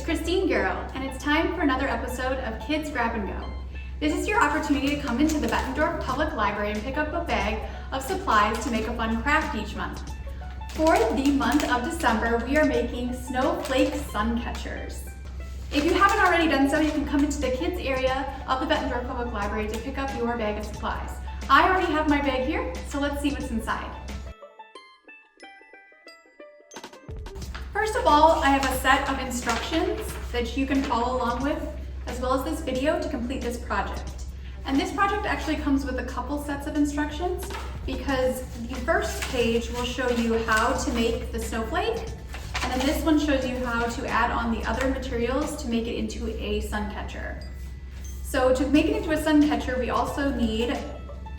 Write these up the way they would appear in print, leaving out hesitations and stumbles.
Christine Garrow, and it's time for another episode of Kids Grab and Go. This is your opportunity to come into the Bettendorf Public Library and pick up a bag of supplies to make a fun craft each month. For the month of December, we are making Snowflake Suncatchers. If you haven't already done so, you can come into the kids area of the Bettendorf Public Library to pick up your bag of supplies. I already have my bag here, so let's see what's inside. First of all, I have a set of instructions that you can follow along with, as well as this video to complete this project. And this project actually comes with a couple sets of instructions because the first page will show you how to make the snowflake, and then this one shows you how to add on the other materials to make it into a sun catcher. So to make it into a sun catcher, we also need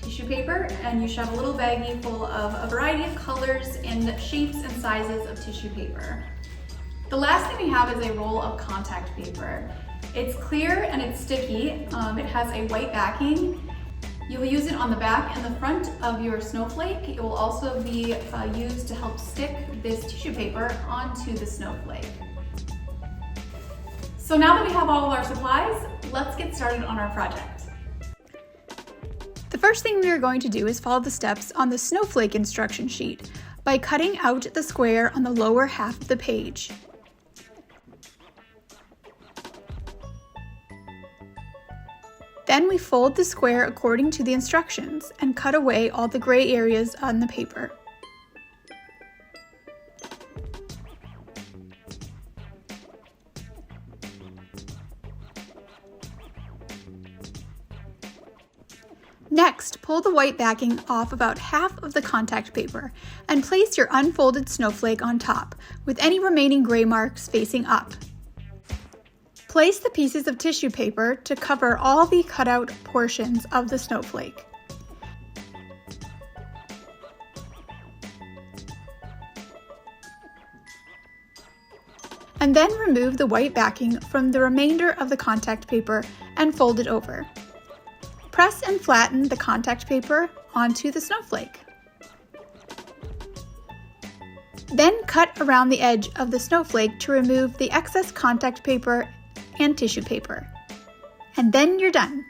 tissue paper, and you should have a little baggie full of a variety of colors and shapes and sizes of tissue paper. The last thing we have is a roll of contact paper. It's clear and it's sticky. It has a white backing. You will use it on the back and the front of your snowflake. It will also be used to help stick this tissue paper onto the snowflake. So now that we have all of our supplies, let's get started on our project. The first thing we are going to do is follow the steps on the snowflake instruction sheet by cutting out the square on the lower half of the page. Then we fold the square according to the instructions and cut away all the gray areas on the paper. Next, pull the white backing off about half of the contact paper and place your unfolded snowflake on top, with any remaining gray marks facing up. Place the pieces of tissue paper to cover all the cutout portions of the snowflake. And then remove the white backing from the remainder of the contact paper and fold it over. Press and flatten the contact paper onto the snowflake. Then cut around the edge of the snowflake to remove the excess contact paper and tissue paper. And then you're done.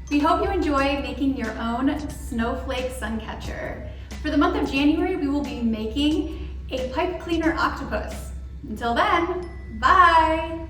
We hope you enjoy making your own snowflake sun catcher. For the month of January, we will be making a pipe cleaner octopus. Until then, bye!